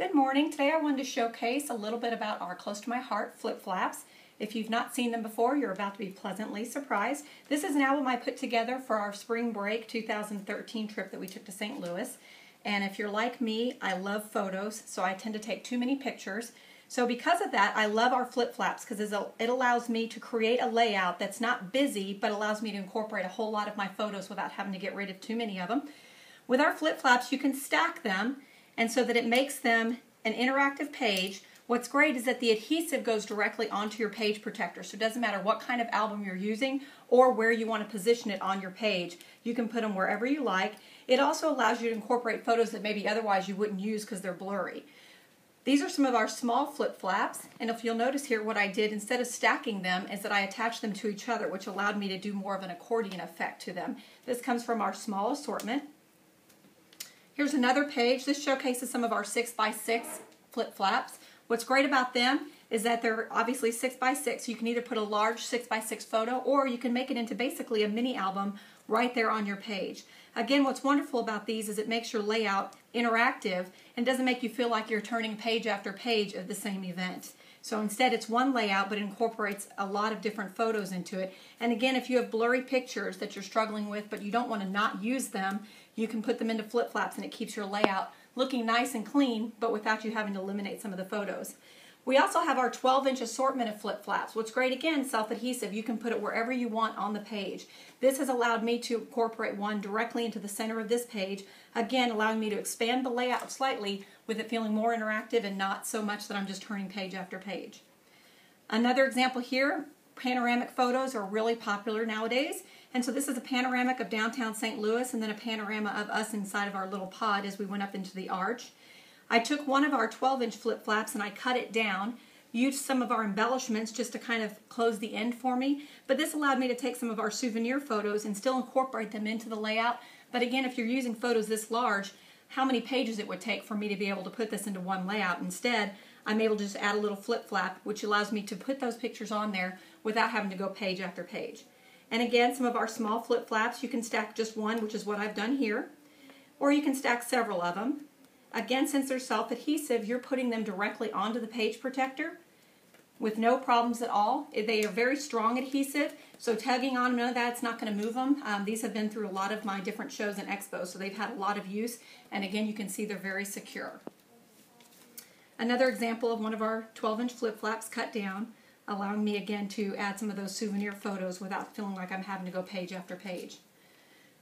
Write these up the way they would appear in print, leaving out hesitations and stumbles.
Good morning. Today I wanted to showcase a little bit about our close to my heart flip flaps. If you've not seen them before, you're about to be pleasantly surprised. This is an album I put together for our spring break 2013 trip that we took to St. Louis. And if you're like me, I love photos, so I tend to take too many pictures. So because of that, I love our flip flaps because it allows me to create a layout that's not busy, but allows me to incorporate a whole lot of my photos without having to get rid of too many of them. With our flip flaps, you can stack them, and so that it makes them an interactive page. What's great is that the adhesive goes directly onto your page protector, so it doesn't matter what kind of album you're using or where you want to position it on your page. You can put them wherever you like. It also allows you to incorporate photos that maybe otherwise you wouldn't use because they're blurry. These are some of our small flip flaps, and if you'll notice here, what I did instead of stacking them is that I attached them to each other, which allowed me to do more of an accordion effect to them. This comes from our small assortment. Here's another page. This showcases some of our 6x6 flip flaps. What's great about them is that they're obviously 6x6. You can either put a large 6x6 photo or you can make it into basically a mini album right there on your page. Again, what's wonderful about these is it makes your layout interactive and doesn't make you feel like you're turning page after page of the same event. So instead it's one layout, but it incorporates a lot of different photos into it. And again, if you have blurry pictures that you're struggling with but you don't want to not use them, you can put them into flip flaps and it keeps your layout looking nice and clean, but without you having to eliminate some of the photos. We also have our 12-inch assortment of flip flaps. What's great, again, self-adhesive. You can put it wherever you want on the page. This has allowed me to incorporate one directly into the center of this page, again allowing me to expand the layout slightly with it feeling more interactive and not so much that I'm just turning page after page. Another example here, panoramic photos are really popular nowadays, and so this is a panoramic of downtown St. Louis and then a panorama of us inside of our little pod as we went up into the arch. I took one of our 12-inch flip flaps and I cut it down, used some of our embellishments just to kind of close the end for me, but this allowed me to take some of our souvenir photos and still incorporate them into the layout. But again, if you're using photos this large, how many pages it would take for me to be able to put this into one layout. Instead, I'm able to just add a little flip flap, which allows me to put those pictures on there without having to go page after page. And again, some of our small flip flaps, you can stack just one, which is what I've done here, or you can stack several of them. Again, since they're self-adhesive, you're putting them directly onto the page protector with no problems at all. They are very strong adhesive, so tugging on them, none of that, it's not going to move them. These have been through a lot of my different shows and expos, so they've had a lot of use, and again, you can see they're very secure. Another example of one of our 12-inch flip flaps cut down, allowing me again to add some of those souvenir photos without feeling like I'm having to go page after page.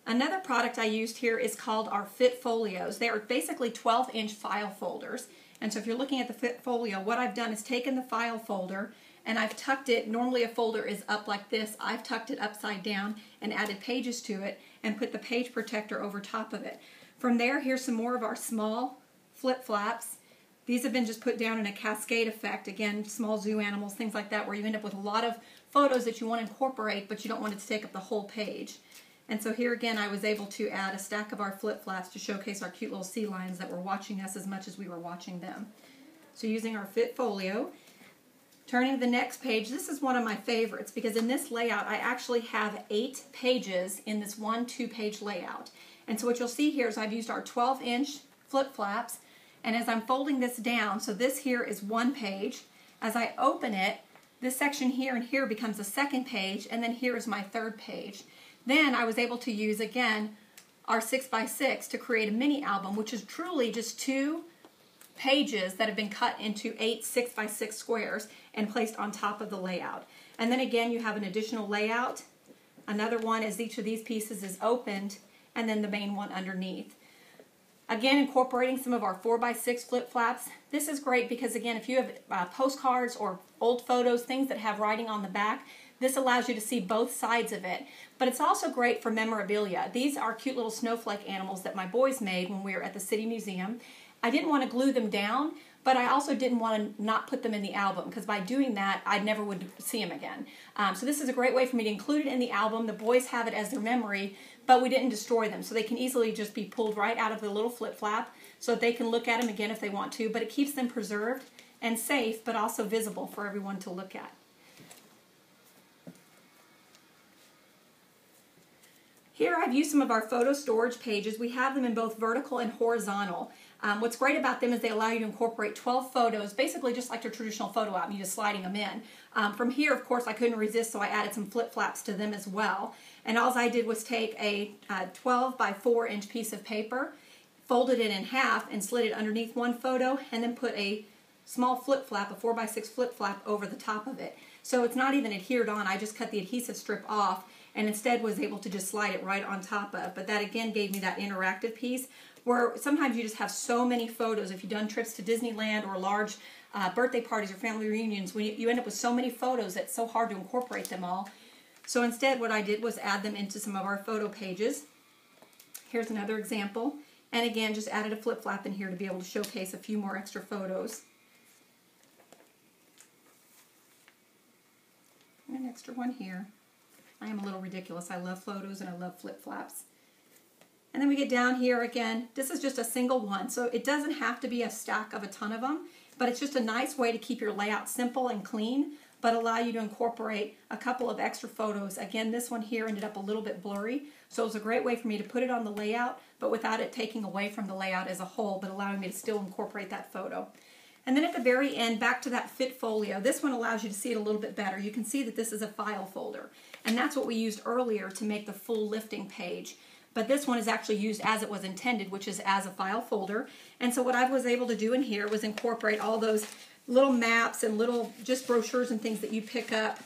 Another product I used here is called our Fit Folios. They are basically 12-inch file folders. And so if you're looking at the Fit Folio, what I've done is taken the file folder and I've tucked it. Normally a folder is up like this. I've tucked it upside down and added pages to it and put the page protector over top of it. From there, here's some more of our small flip flaps. These have been just put down in a cascade effect. Again, small zoo animals, things like that, where you end up with a lot of photos that you want to incorporate, but you don't want it to take up the whole page. And so here again, I was able to add a stack of our flip flaps to showcase our cute little sea lions that were watching us as much as we were watching them. So using our Fit Folio, turning to the next page, this is one of my favorites because in this layout, I actually have 8 pages in this one 2-page layout. And so what you'll see here is I've used our 12-inch flip flaps, and as I'm folding this down, so this here is one page. As I open it, this section here and here becomes a second page, and then here is my third page. Then I was able to use, again, our 6x6 to create a mini album, which is truly just 2 pages that have been cut into 8 6x6 squares and placed on top of the layout. And then again, you have an additional layout, another one as each of these pieces is opened, and then the main one underneath. Again, incorporating some of our 4x6 flip flaps. This is great because, again, if you have postcards or old photos, things that have writing on the back, this allows you to see both sides of it. But it's also great for memorabilia. These are cute little snowflake animals that my boys made when we were at the City Museum. I didn't want to glue them down, but I also didn't want to not put them in the album because by doing that, I never would see them again. So this is a great way for me to include it in the album. The boys have it as their memory, but we didn't destroy them. So they can easily just be pulled right out of the little flip flap so that they can look at them again if they want to, but it keeps them preserved and safe, but also visible for everyone to look at. Here I've used some of our photo storage pages. We have them in both vertical and horizontal. What's great about them is they allow you to incorporate 12 photos, basically just like your traditional photo album, you're just sliding them in. From here, of course, I couldn't resist, so I added some flip flaps to them as well. And all I did was take a 12 by 4 inch piece of paper, folded it in half, and slid it underneath one photo, and then put a small flip flap, a 4 by 6 flip flap over the top of it. So it's not even adhered on. I just cut the adhesive strip off and instead was able to just slide it right on top of. But that again gave me that interactive piece where sometimes you just have so many photos. If you've done trips to Disneyland or large birthday parties or family reunions, when you end up with so many photos, it's so hard to incorporate them all. So instead what I did was add them into some of our photo pages. Here's another example. And again, just added a flip flap in here to be able to showcase a few more extra photos. And an extra one here. I am a little ridiculous. I love photos and I love flip flaps. And then we get down here again. This is just a single one, so it doesn't have to be a stack of a ton of them, but it's just a nice way to keep your layout simple and clean, but allow you to incorporate a couple of extra photos. Again, this one here ended up a little bit blurry, so it was a great way for me to put it on the layout, but without it taking away from the layout as a whole, but allowing me to still incorporate that photo. And then at the very end, back to that Fit Folio. This one allows you to see it a little bit better. You can see that this is a file folder, and that's what we used earlier to make the full lifting page. But this one is actually used as it was intended, which is as a file folder. And so what I was able to do in here was incorporate all those little maps and little just brochures and things that you pick up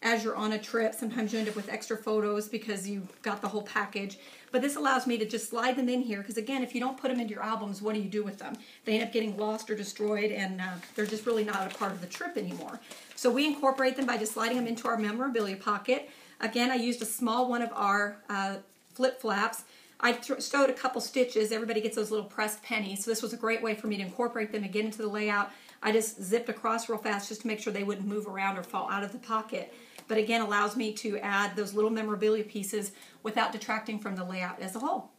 as you're on a trip. Sometimes you end up with extra photos because you got the whole package. But this allows me to just slide them in here because, again, if you don't put them into your albums, what do you do with them? They end up getting lost or destroyed, and they're just really not a part of the trip anymore. So we incorporate them by just sliding them into our memorabilia pocket. Again, I used a small one of our flip flaps. I sewed a couple stitches. Everybody gets those little pressed pennies, so this was a great way for me to incorporate them and get into the layout. I just zipped across real fast just to make sure they wouldn't move around or fall out of the pocket. But again, allows me to add those little memorabilia pieces without detracting from the layout as a whole.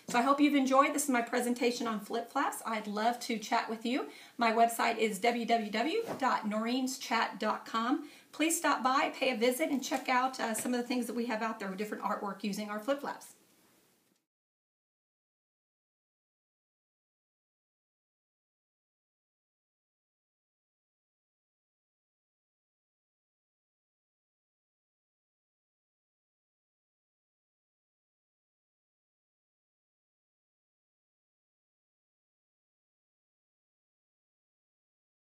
So I hope you've enjoyed. This is my presentation on flip flaps. I'd love to chat with you. My website is www.noreenschat.com. Please stop by, pay a visit, and check out some of the things that we have out there with different artwork using our flip flaps.